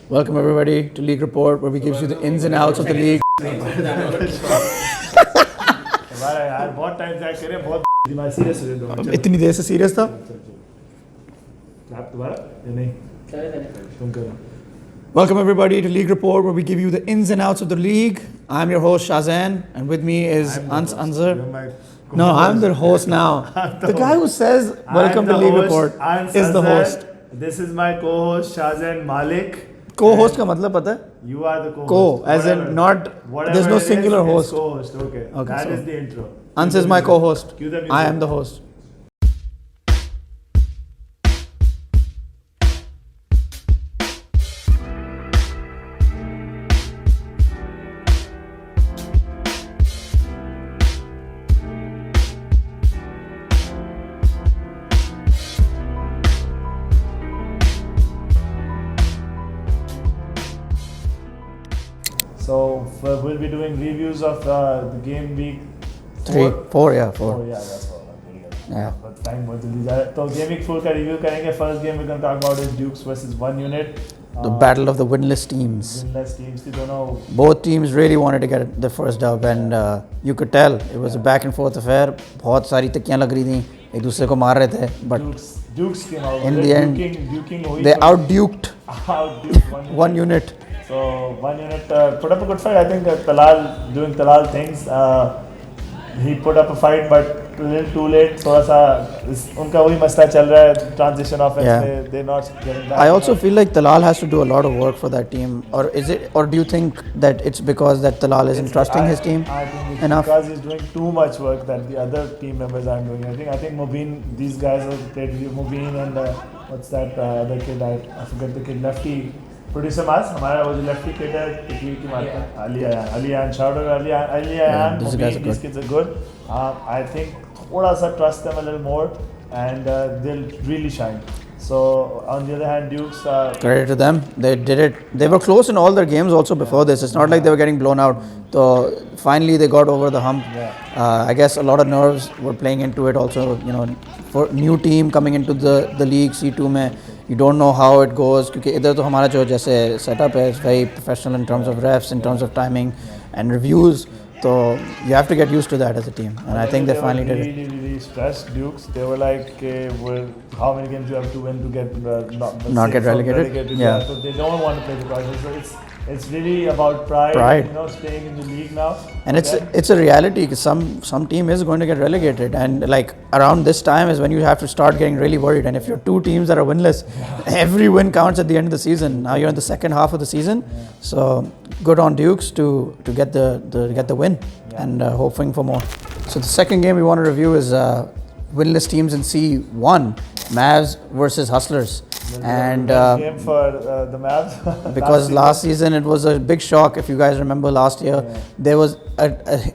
Welcome everybody to League Report, where we give you the ins and outs of the league. यार बहुत time से करे बहुत दिमाग सीरियस हो गया इतनी देर से सीरियस था? आप दोबारा या नहीं तुम करो. Welcome everybody to League Report, where we give you the ins and outs of the league. I'm your host Shahzain, and with me is Ans and Shahzain. No, I'm the host now. The guy who says welcome to League Report is the host. This is my co-host Shahzain Malik. Co-host का मतलब पता है? You are the co-host. Co, as in not. There's no singular host. Co-host. Okay. That is the intro. Ans is my co-host. I am the host. So we'll be doing reviews of the game week 4. Yeah, that's all. Yeah. But time बहुत जल्दी जा रहा है. तो game week 4 का review करेंगे. First game we're going to talk about is Dukes versus One Unit. The battle of the winless teams. Winless teams थी दोनों. Both teams really wanted to get the first dub, and you could tell it was a back and forth affair. बहुत सारी तकियां लग रही थी, एक दूसरे को मार रहे थे, but Dukes came out. in the end, duking they outduked One Unit. So One Unit put up a good fight. I think Talal doing Talal things. He put up a fight, but a little too late. थोड़ा सा उनका वही मसला चल रहा है. Transition offense. Yeah. They're not getting back. I also feel like Talal has to do a lot of work for that team, or do you think that it's because that Talal isn't trusting his team I think it's enough? because he's doing too much work that the other team members aren't doing. I think Mubin, these guys have played Mubin and what's that other kid? I forget the kid. Lefty. Producer Maaz, हमारा वो जो lefty kid है, किसी की मारता है, Ali, shout out Ali, these kids are good. I think थोड़ा सा trust them a little more, and they'll really shine. So on the other hand, Dukes. Credit to them, they did it. They were close in all their games also before this. It's not like they were getting blown out. So finally they got over the hump. I guess a lot of nerves were playing into it also. You know, for new team coming into the league C2 में. You don't know how it goes क्योंकि इधर तो हमारा जो जैसे setup है is very professional in terms of refs, in terms of timing and reviews. So you have to get used to that as a team, and I think they finally did it. Really stressed Dukes. They were like, how many games you have to win to get not get relegated? Yeah. So they don't want to play the process. So it's really about pride. You know, staying in the league now. And it's a reality because some team is going to get relegated, and like around this time is when you have to start getting really worried. And if you're two teams that are winless, every win counts at the end of the season. Now you're in the second half of the season, so good on Dukes to get the win and hoping for more. So the second game we want to review is winless teams in C1, Mavs versus Hustlers. And game for the Mavs because last season it was a big shock. If you guys remember last year, there was a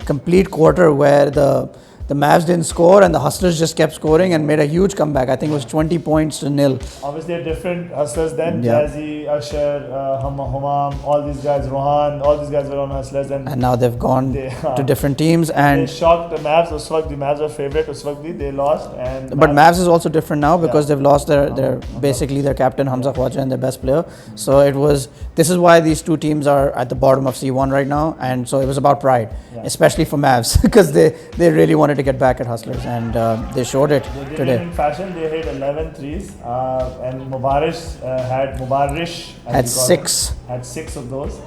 complete quarter where the Mavs didn't score and the Hustlers just kept scoring and made a huge comeback. I think it was 20 points to 0. Obviously a different Hustlers then. Jazzy, Usher, Humam, all these guys, Rohan, all these guys were on Hustlers, and now they've gone to different teams, and they shocked the Mavs. The Mavs were favorite. They lost, but Mavs is also different now because they've lost their basically their captain Hamza Khwaja and their best player. So this is why these two teams are at the bottom of C1 right now, and so it was about pride, especially for Mavs because they really wanted to get back at Hustlers, and they showed it today. They did in fashion. They hit 11 threes, and Mubarish had 6. Had 6 of those.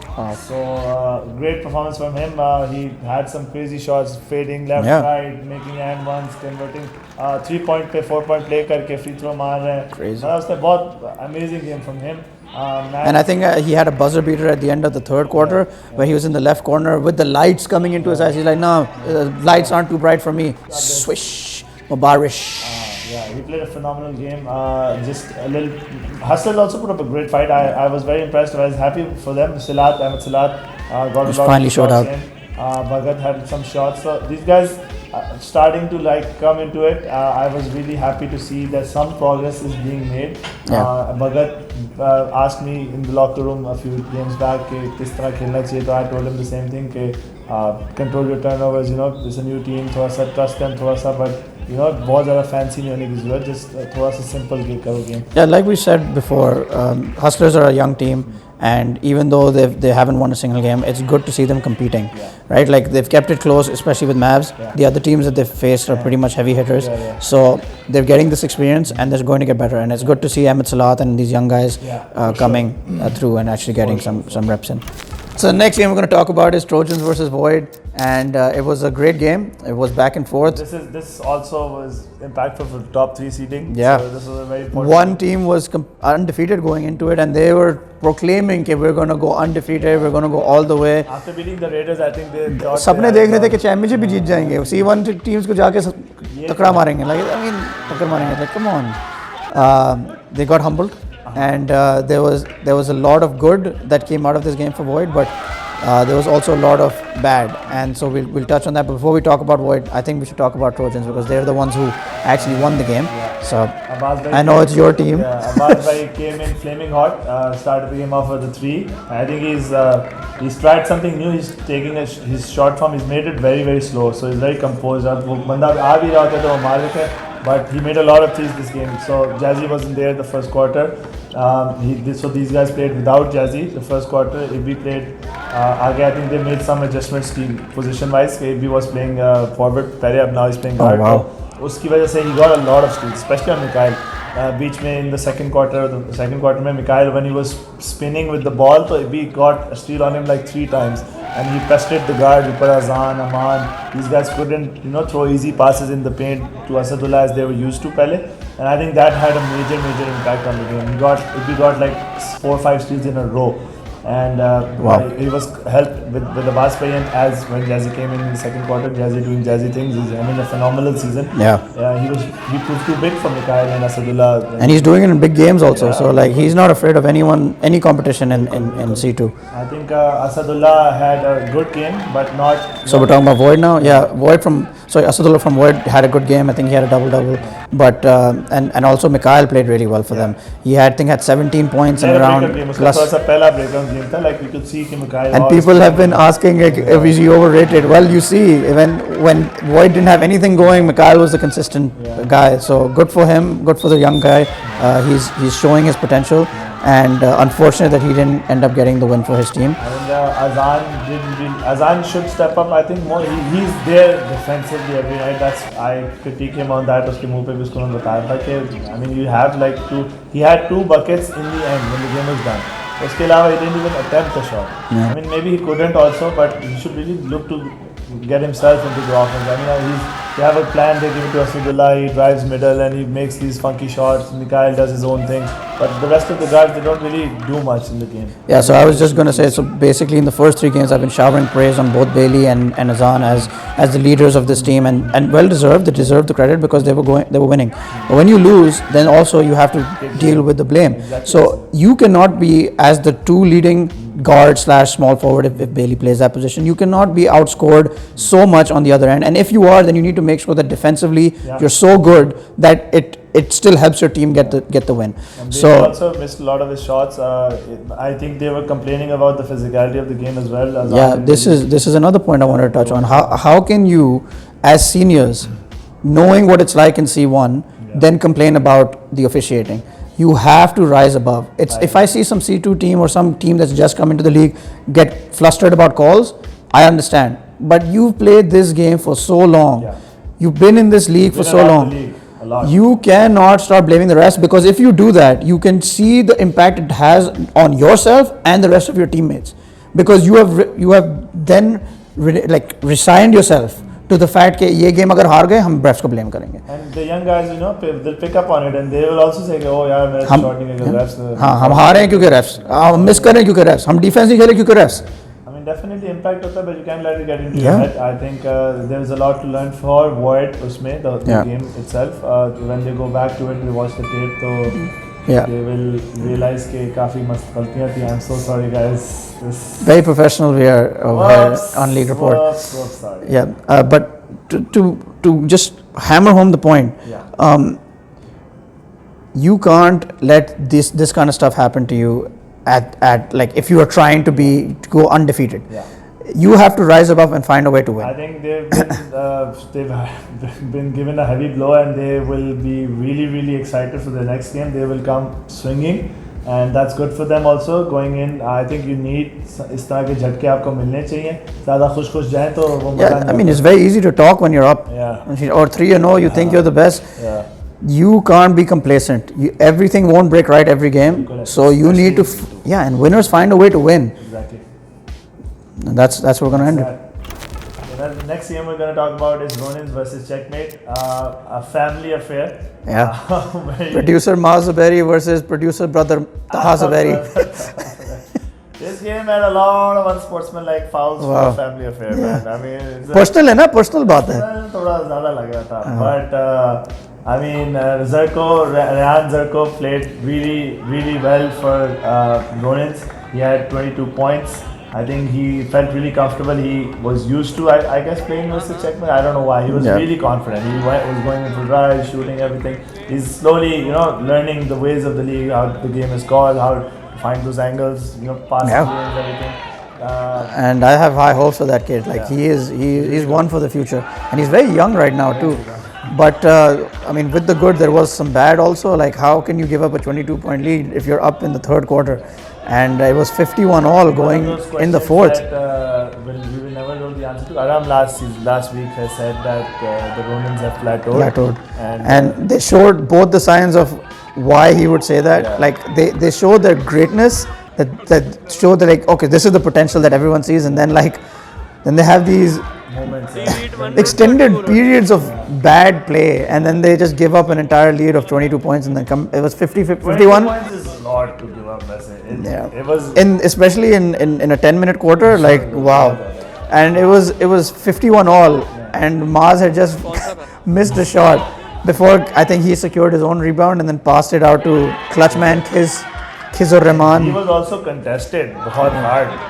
So great performance from him. He had some crazy shots, fading left, right, making and ones, converting 3-point play, 4-point play करके free throw मार रहे हैं. Crazy. That was a बहुत amazing game from him. And I think he had a buzzer beater at the end of the third quarter where he was in the left corner with the lights coming into his eyes. He's like, no, lights aren't too bright for me. Swish, Mubarish. He played a phenomenal game. Just a little. Hustle also put up a great fight. I was very impressed. I was happy for them. Ahmed Silat got a lot finally of showed shots out. in. Bhagat had some shots. So these guys starting to come into it. I was really happy to see that some progress is being made. Bhagat asked me in the locker room a few games back कि किस तरह खेलना चाहिए. तो I told him the same thing कि control your turnovers. You know, it's a new team. थोड़ा सा trust them थोड़ा सा, but बहुत ज़्यादा fancy नहीं होने की ज़रूरत, just थोड़ा सा simple game. Yeah, like we said before, Hustlers are a young team, and even though they haven't won a single game, it's good to see them competing, right? Like they've kept it close, especially with Mavs. The other teams that they've faced are pretty much heavy hitters, so they're getting this experience and they're going to get better. And it's good to see Ahmed Salat and these young guys coming through and actually getting some reps in. So the next game we're going to talk about is Trojans versus Void, and it was a great game. It was back and forth. This also was impactful for top 3 seeding. Yeah. So this was a very important. One team was undefeated going into it, and they were proclaiming that we're going to go undefeated, we're going to go all the way. After beating the Raiders, I think they thought सबने देख रहे थे कि championship भी जीत जाएंगे. C1 teams को जाके तकड़ा मारेंगे. Like I mean, टक्कर मारेंगे. Like come on. They got humbled. And there was a lot of good that came out of this game for Void, but there was also a lot of bad, and so we'll touch on that. But before we talk about Void, I think we should talk about Trojans because they're the ones who actually won the game. So I know it's your team. Yeah, Abbas Bhai came in flaming hot, started the game off with a 3. I think he's tried something new. He's taking his short form. He's made it very very slow, so he's very composed. वो बंदा आ भी रहा था तो वो मार रहे थे. But he made a lot of threes this game. So Jazzy wasn't there the first quarter. So these guys played without Jazzy the first quarter. Ibby played. I think they made some adjustments position-wise. Ibby was playing forward. Now he's playing guard. Oh, wow. उसकी वजह से he got a lot of steals, especially on Mikhail. बीच में in the second quarter में Mikhail, when he was spinning with the ball, so Ibby got a steal on him like 3 times, and he pestered the guard. Azan, Aman, these guys couldn't throw easy passes in the paint to Asadullah as they were used to pehle, and I think that had a major impact on the game. Ibby got like 4 or 5 steals in a row. And he was helped with the Abbas Bhai, and as when Jazzy came in the second quarter, Jazzy doing Jazzy things. I mean, a phenomenal season. Yeah. He proved too big for Mikhail and Asadullah. And he's doing it in big games also. So like he's not afraid of any competition in C2. I think Asadullah had a good game, but not. So we're talking about Void now. Yeah, Asadullah from Void had a good game. I think he had a double, but and also Mikhail played really well for them. He had 17 points and around plus. Like we could see Mikhail. And people have been asking if is he overrated. Well, you see, when Void didn't have anything going, Mikhail was the consistent guy. So good for him. Good for the young guy. He's showing his potential. And unfortunate that he didn't end up getting the win for his team. And Azan should step up. I think more. He's there defensively every night. I critique him on that. उसके मुंह पे भी उसको बताया था कि I mean you have like he had 2 buckets in the end when the game was done. उसके अलावा he didn't even attempt the shot. Yeah. I mean maybe he couldn't also, but he should really look to get himself into the offense. I mean they have a plan. They give it to Asadullah. He drives middle and he makes these funky shots. Mikhail does his own thing, but the rest of the guys, they don't really do much in the game. Yeah, so I was just going to say, so basically in the first 3 games I've been showering praise on both Bailey and Azan as the leaders of this team, and well deserved. They deserve the credit because they were winning. But when you lose, then also you have to deal with the blame. Exactly. So you cannot be as the 2 leading guard / small forward if Bailey plays that position. You cannot be outscored so much on the other end, and if you are, then you need to make sure that defensively you're so good that it still helps your team get the win. And they also missed a lot of his shots. I think they were complaining about the physicality of the game as well. This is another point I wanted to touch on. How can you, as seniors, knowing what it's like in C1, then complain about the officiating? You have to rise above. If I see some C2 team or some team that's just come into the league get flustered about calls, I understand. But you've played this game for so long. You've been in this league for so long. You cannot start blaming the rest, because if you do that, you can see the impact it has on yourself and the rest of your teammates, because you have then resigned yourself to the fact that ये game अगर हार गए हम refs को blame करेंगे. And the young guys, they'll pick up on it and they will also say, oh यार मेरा shot नहीं लगा refs. हाँ हम हारे हैं क्योंकि refs, हम miss कर रहे हैं क्योंकि refs, हम defense नहीं खेले क्योंकि refs. I mean definitely impact होता है, but you can't let it get into your head. I think there is a lot to learn for Void उसमें the game itself. When they go back to it, we watch the tape, so they will realize कि काफी मस्त गलतियाँ थी. I'm so sorry guys. Very professional we are over here on League Report. Sorry. Yeah, but to just hammer home the point, you can't let this kind of stuff happen to you at like if you are trying to go undefeated. you have to rise above and find a way to win. I think they've been given a heavy blow, and they will be really, really excited for the next game. They will come swinging, and that's good for them also going in. I think you need इस तरह के झटके आपको मिलने चाहिए. ज़्यादा खुश जाए तो वो Yeah, I mean, it's very easy to talk when you're up. Yeah. Or 3-0, you think you're the best. Yeah. You can't be complacent. Everything won't break right every game. So you need to, and winners find a way to win. Exactly. And that's what we're going to end it. The next game we're going to talk about is Ronins versus Checkmate, a family affair. Yeah. Producer Maaz Zubairi versus producer brother Taha Zubairi. This game had a lot of unsportsmanlike fouls for a family affair, man. I mean, personal है ना, personal बात है. थोड़ा ज़्यादा लग रहा था, but I mean, Rehan Zarko played really, really well for Ronins. He had 22 points. I think he felt really comfortable. He was used to, I guess, playing versus Checkmate. I don't know why. He was really confident. He was going in for drives, shooting everything. He's slowly, learning the ways of the league, how the game is called, how to find those angles, pass games, everything. And I have high hopes for that kid. Like he's one for the future, and he's very young right now too. But I mean, with the good, there was some bad also. Like, how can you give up a 22-point lead if you're up in the third quarter? And it was 51 all going in the fourth. We will never know the answer to. Aram last week has said that the Ronins have plateaued. And they showed both the signs of why he would say that. Yeah. Like they show their greatness, that show that, like, okay, this is the potential that everyone sees, and then they have these moments, extended periods of bad play, and then they just give up an entire lead of 22 points, and then it was 51. Points is a lot to give up. It was especially in a 10-minute quarter, like wow. And it was 51 all, and Maaz had just missed a shot before I think he secured his own rebound and then passed it out to clutch man Khizur Rahman. He was also contested hard,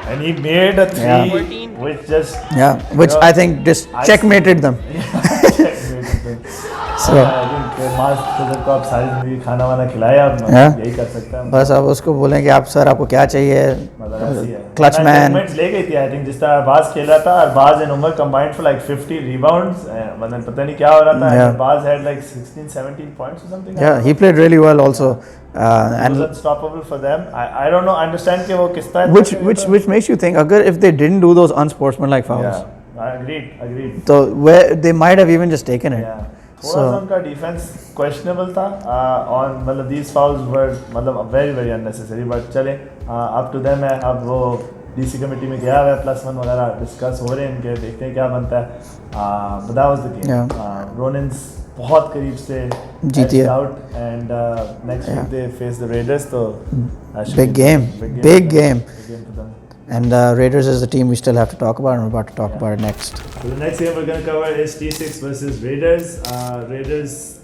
and he made a three, which just I think just checkmated them. So I think Maaz को आप सारी जिंदगी खाना वाना खिलाया, अब यही कर सकते हैं. बस अब उसको बोलें कि आप सर आपको क्या चाहिए. Clutch man. ले गई थी, I think, जिस तरह Baaz खेला था, और Baaz and Umar combined for like 50 rebounds. मतलब पता नहीं क्या हो रहा था. Baaz had like 16-17 points or something. Yeah, he played really well also. And it was unstoppable for them. I don't know, understand कि वो किस तरह. Which makes you think, अगर if they didn't do those unsportsmanlike fouls. Yeah, agreed. So where they might have even just taken it. Yeah. थोड़ा सा उनका defence questionable था और मतलब these fouls were मतलब very unnecessary, but चले up to them है. अब वो DC कमेटी में गया है, +1 वगैरह डिस्कस हो रहे हैं इनके, देखते हैं क्या बनता है. But that was the game. Ronins बहुत करीब से जीती है. out, and next week they face the Raiders, so big game for them. And Raiders is the team we still have to talk about, and we're about to talk about it next. So the next game we're going to cover is T6 versus Raiders. Raiders,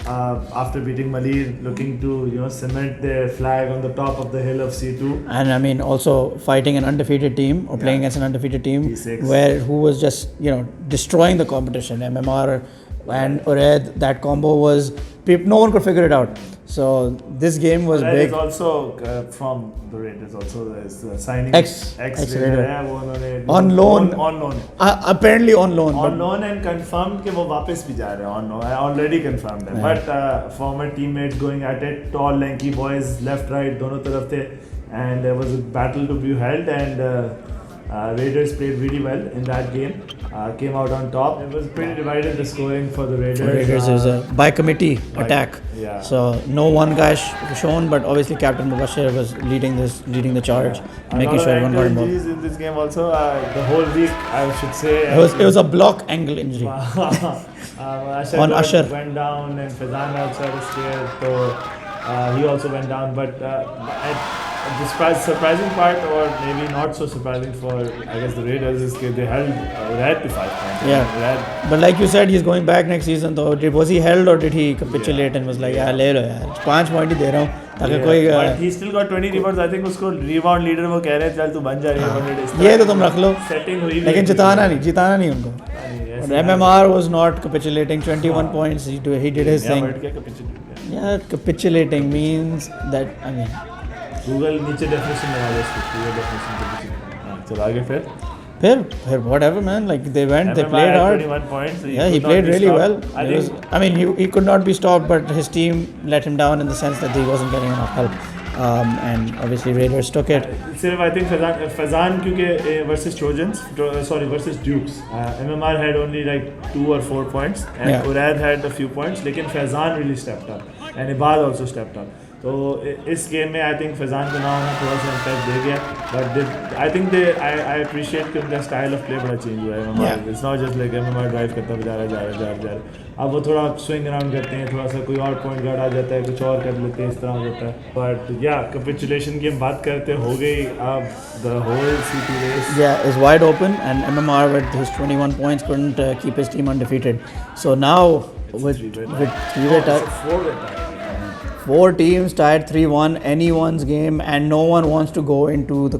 after beating Mali, looking to cement their flag on the top of the hill of C2. And I mean, also fighting an undefeated team or playing against an undefeated team, T6. who was just destroying the competition. MMR and Ured, that combo was no one could figure it out. So this game was big. Is also from the Raiders. Also, there's signing ex-Raider. On loan. Apparently on loan. On loan and confirmed कि वो वापस भी जा रहे हैं. On loan. I already confirmed it. But former teammates going at it. Tall, lanky boys, left, right, दोनों तरफ थे. And there was a battle to be held, and Raiders played really well in that game. Came out on top. It was pretty divided, the scoring for the Raiders. Raiders is a by committee attack. Yeah. So no one guy shown, but obviously Captain Mubashir was leading the charge, making sure everyone got involved. In this game also, the whole week I should say. It was a block angle injury. Ashar went down, and Fazan outside was scared, so he also went down. But the surprising part, or maybe not so surprising for the Raiders, is that they held Red to 5 points. Yeah. But like you said, he's going back next season. So was he held or did he capitulate and was like, yeah, ले लो यार, 5 point ही दे रहा हूँ. But he still got 20 rebounds. I think उसको rebound leader वो कह रहे हैं, चल तू बन जा rebound. ये तो तुम रख लो. Setting हुई. लेकिन जिताना नहीं उनको. But MMR was not capitulating. 21 points. He did his thing. Yeah, capitulating means that, I mean. Google नीचे definition लगा दो इसकी. चलो आगे फिर. फिर whatever man, like they went, they MMR played had hard. 21 points. So Yeah, he could not played be really stopped. well. I mean, he could not be stopped, but his team let him down in the sense that he wasn't getting enough help. And obviously Raiders took it. सिर्फ I think Faizan क्योंकि versus Trojans, versus Dukes. MMR had only like 2 or 4 points, and Yeah. Uraid had a few points. लेकिन Faizan really stepped up, and Ibad also stepped up. तो इस game में I think Faizan को ना होना थोड़ा सा इम्पैक्ट दे गया, but I think I appreciate कि उनका स्टाइल ऑफ प्ले बड़ा चेंज हुआ है. It's not just like MMR drive करता जा रहा है. अब वो थोड़ा स्विंग अराउंड करते हैं, थोड़ा सा कोई और पॉइंट गार्ड आ जाता है, कुछ और कर लेते हैं, इस तरह हो जाता है. बट या कैपिचुलेशन की हम बात करते हो गई. अब the whole C2 race is wide open, and MMR with his 21 points couldn't keep his team undefeated. So now with three-way tie, 4 teams tied 3-1, anyone's game, and no one wants to go into the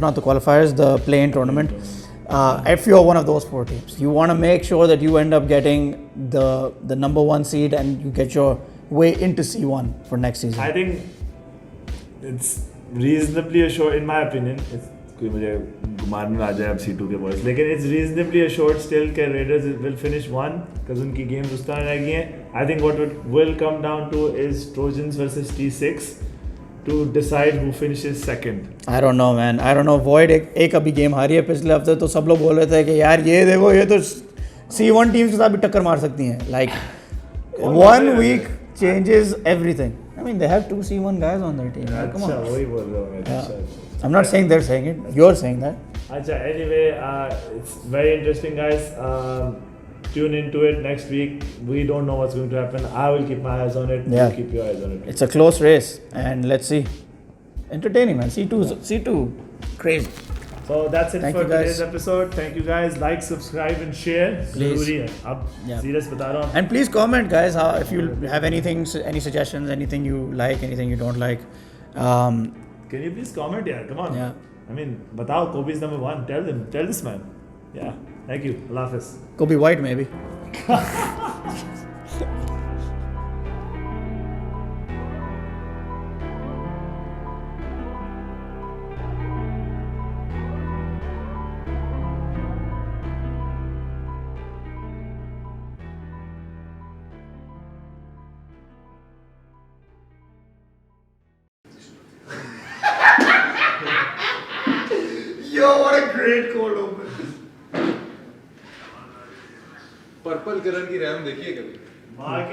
not the qualifiers, the play-in tournament. If you're one of those 4 teams, you want to make sure that you end up getting the number 1 seed and you get your way into C1 for next season. I think it's reasonably assured, in my opinion. कोई मुझे मारने में आ जाए अब C2 के boys, लेकिन it's reasonably assured still कि Raiders will finish 1 because उनकी गेम्स उस तरह रह गई हैं. I think what it will come down to is Trojans versus T6 to decide who finishes second. I don't know man, I don't know. Void एक अभी game हारी है पिछले हफ्ते, तो सब लोग बोल रहे थे कि यार ये देखो, ये तो C1 टीम्स के साथ भी टक्कर मार सकती हैं. Like 1 week changes everything. I mean, they have 2 C1 guys on their team. Like, come on. वही बोल रहा हूँ मैं. I'm not saying they're saying it. You're saying that. अच्छा, anyway, it's very interesting, guys. Tune into it next week. We don't know what's going to happen. I will keep my eyes on it. Yeah. You keep your eyes on it. It's a close race, and let's see. Entertaining, man. C2, crazy. So that's it Thank for you, guys. today's episode. Thank you, guys. Like, subscribe, and share. Please. ज़रूरी है. अब Yeah. serious बता रहा हूँ. And please comment, guys, how if you have anything, any suggestions, anything you like, anything you don't like. Can you please comment? Yeah, come on. Yeah. I mean, बताओ. Kobe's number 1. Tell this man. Yeah. Thank you. Allah Hafiz. Kobe White, maybe. Yo, what a great cold open. Purple colour की RAM देखिए कभी माँ की